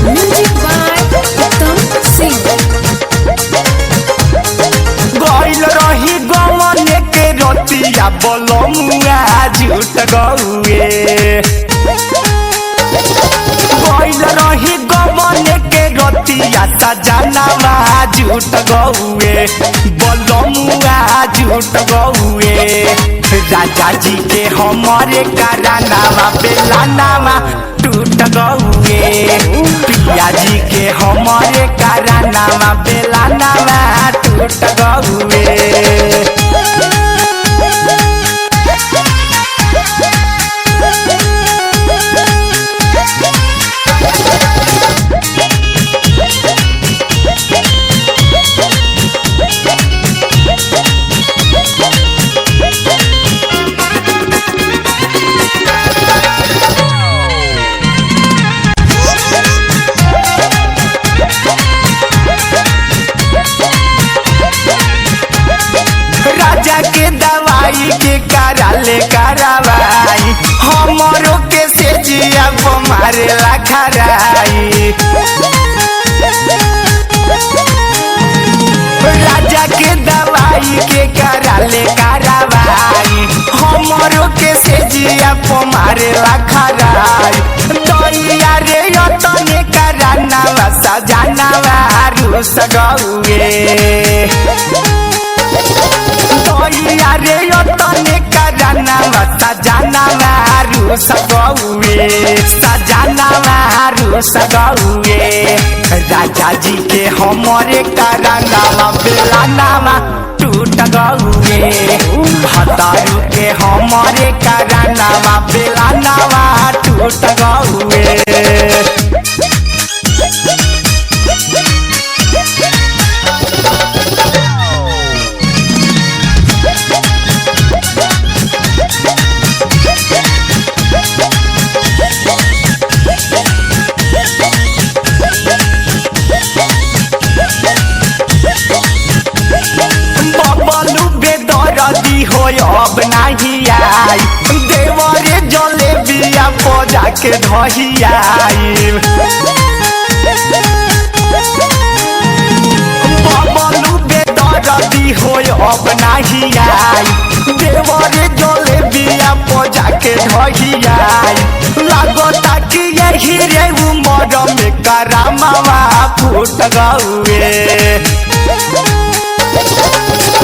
Music by उत्तम सिंह। गइल रही गमन के रतिया बलमुआ झूठ गौए। गइल रही गमन के रतिया सजनावा झूठ गौए बलमुआ झूठ गौए। राजा जी के हमारे करानावा बेलानावा टूट गौए। पिया जी के हमारे करानावा बेलानावा टूट गौए। राजा के दवाई के कराले करावाई हमरो के से जिया मारे ला खराई। राजा के दवाई के कराले करावाई हमरो के से जिया मारे ला खराई। दैया रे यतने करानावा सजनावा रुस गौए। दैया रे यतने करानावा सजनावा रुस गौए सजनावा रुस गौए। राजा जी के हमारे करानावा बेलानावा टूट गौए। भतारू के हमारे करानावा बेलानावा टूट गौए। हो अब नहीं आई देवरे जले बिया बजा के धहियाई। बबलू बेदरदी हो अब नहीं आई देवरे जले बिया बजा के धहियाई। लागता कि यही रे उमर में करामावा फूट गौए।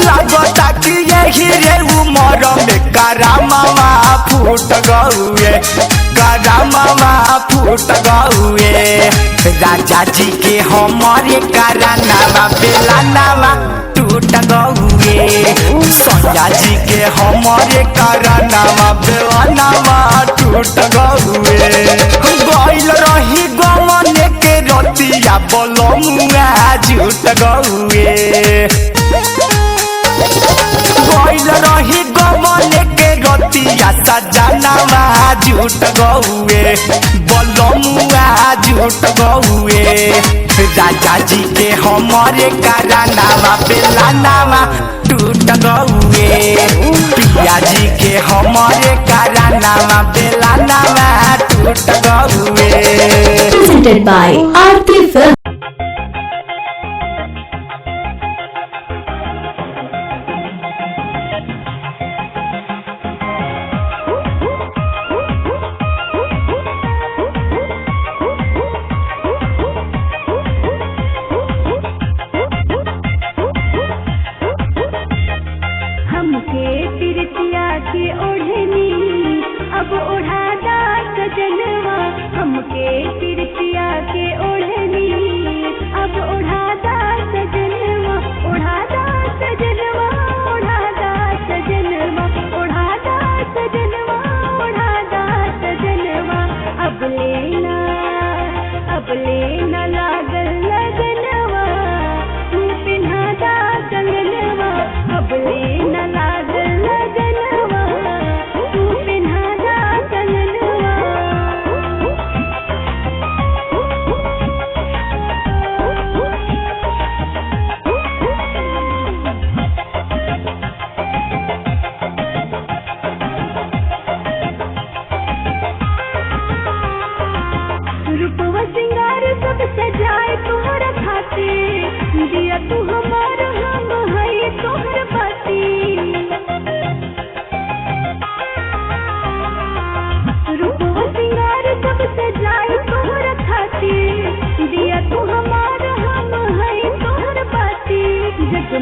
लागता कि यही रे उमर में करामावा फूट गौए करामावा फूट गौए। राजा जी के हमारे करानावा बेलानावा टूट गौए। सैया जी के हमारे करानावा बेलानावा टूट गौए। गइल रही गमन के रतिया बलमुआ झूठ गौए। गइल रही गमन के रतिया सजनावा झूठ गौए बलमुआ झूठ गौए। राजा जी के हमारे करानावा बेलानावा टूट गौए। पिया जी के हमारे करानावा बेलानावा टूट गौए। Presented by R3 Film। हमके तिरतिया की ओढ़नी अब ओढ़ादा सजनवा। हमके तिरतिया के ओढ़नी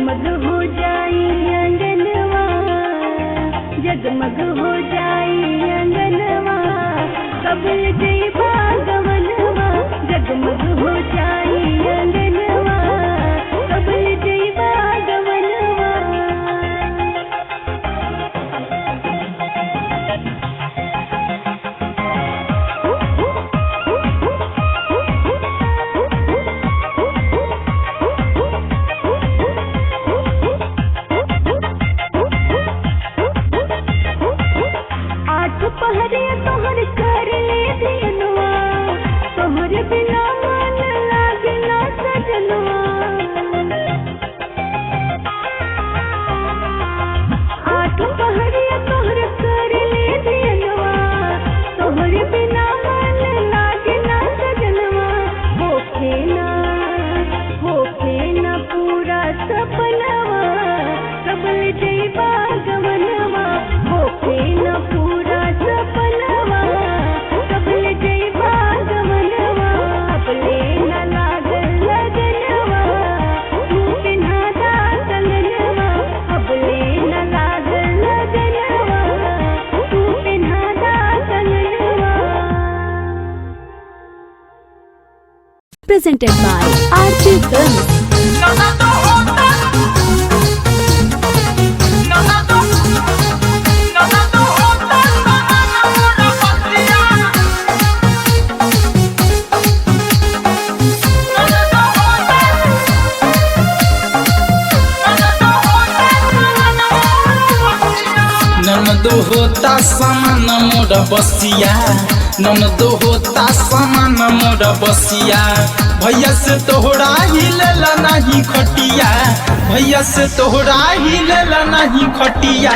जगमग हो जाई अंगनवा, जगमग हो जाई अंगनवा, कबल जइबा गवनवा, जगमग हो जाई अंगनवा, कबल जइबा गवनवा। आठ पहरे तोहर कर ले दियनवा, तोहर बिना मन लागे ना सजनवा। आठ पहरे तोहर कर ले दियनवा, तोहर बिना मन लागे ना सजनवा। होखे ना पूरा सपनवा, कबल जइबा गवनवा। होखे ना पूरा सपनवा, कबल जइबा गवनवा। अपने न लागल लगनवा, तू पिन्हादा कंगनवा। अपने न लागल लगनवा, तू पिन्हादा कंगनवा। Presented by RT Films. ननदो होता समान मोर बसिया, ननदो होता समान मोर बसिया। भैया से तोहरा हिलेला नहीं खटिया, भैया से तोहरा हिलेला नहीं खटिया।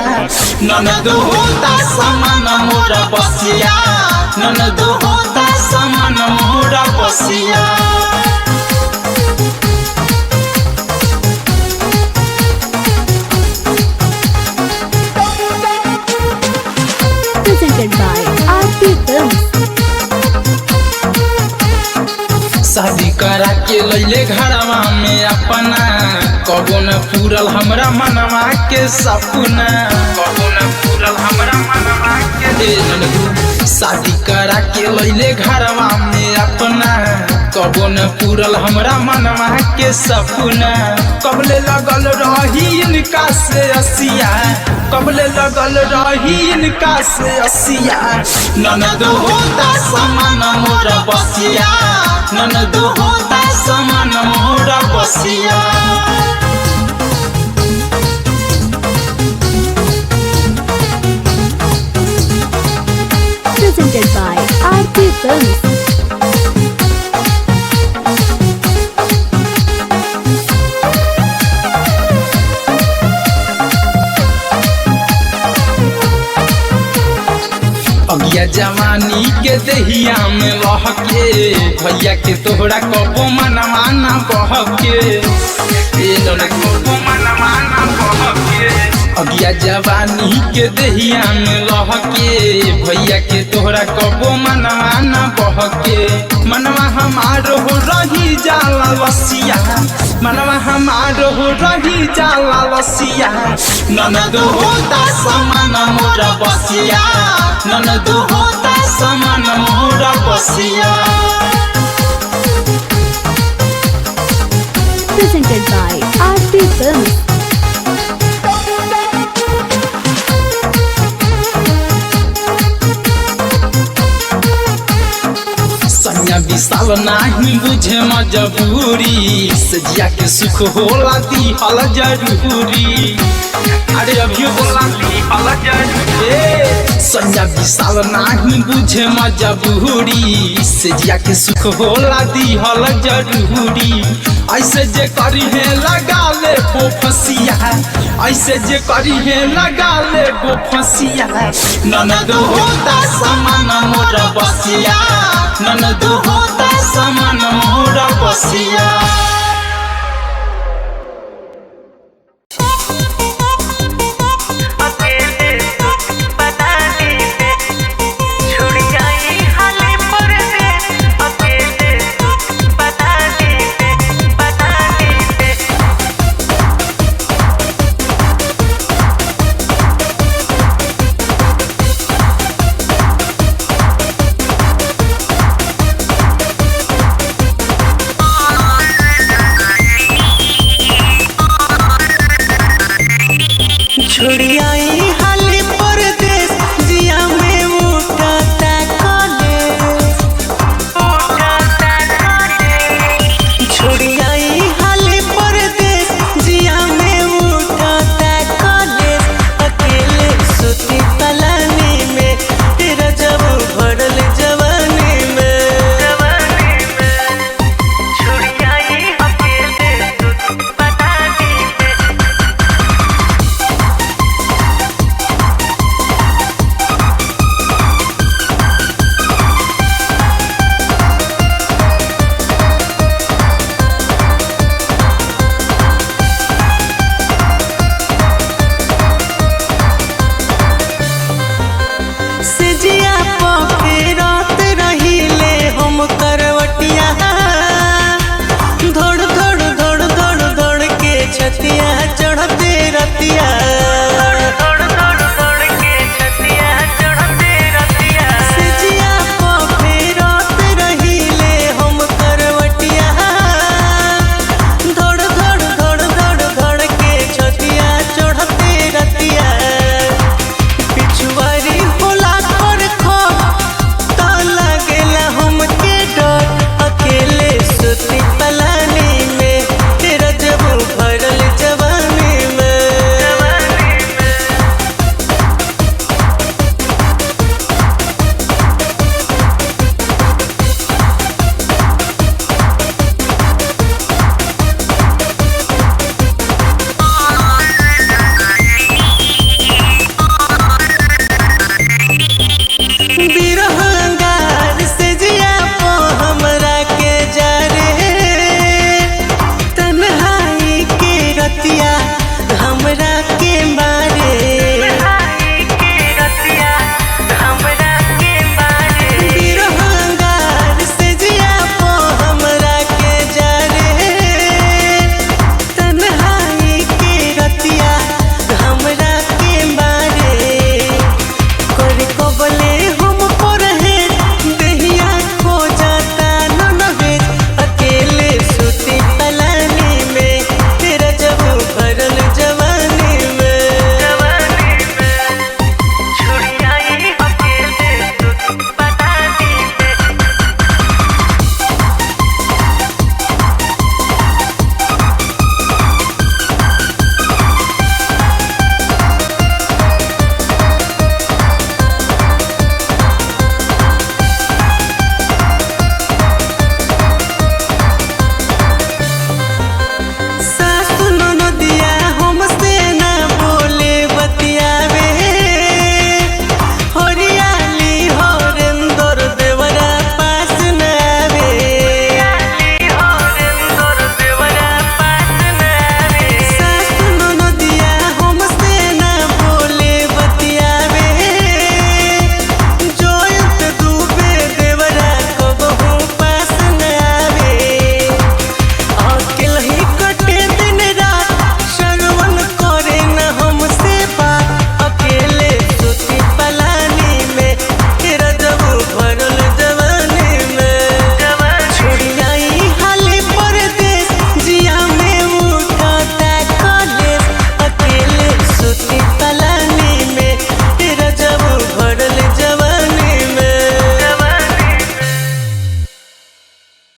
ननदो होता समान मोर बसिया, ननदो होता समान मोर बसिया। Presented by RT Films. शादी करा के लैले घरवा में अपना, कबो न पूरल हमरा मनवा के सपना, कबो न पूरल हमरा मनवा के ननदू। शादी करा के लैले घरवा में अपना, कबो न पूरल हमरा मनवा के सपना। कबले लगल रही इनका से असिया, कबले लगल रही इनका से असिया। ननदो होता समान मोर बसिया, ननदो होता समान मोर बसिया। Presented by RT Films. अगिया जवानी के दहिया में लह के, भैया के तोहरा कबो मनवा ना बहके, कबो मनवा ना बहके। अगिया जवानी के दहिया में लह के, भैया के तोहरा कबो मनवा ना बहके। मनवा हमार हो रही जाला लसिया, मनवा हमार हो रही जाला लसिया। ननदो होता समान मोर बसिया, ननदो होता समान मोर बसिया। Presented by RT Films. सैया विशाल नहीं बुझे मजबूरी, सजिया के सुख होला दी हल जरूरी। अरे अभी होला दी हल जरूरी। सैया विशाल नहीं बुझे मजबूरी, सजिया के सुख होला दी हल जरूरी। ऐसे जे करी है लगा ले वो फसिया, ऐसे जे करी है लगा ले वो फसिया। ननदो होता समान मोर बसिया, ननदो होता समान मोर बसिया।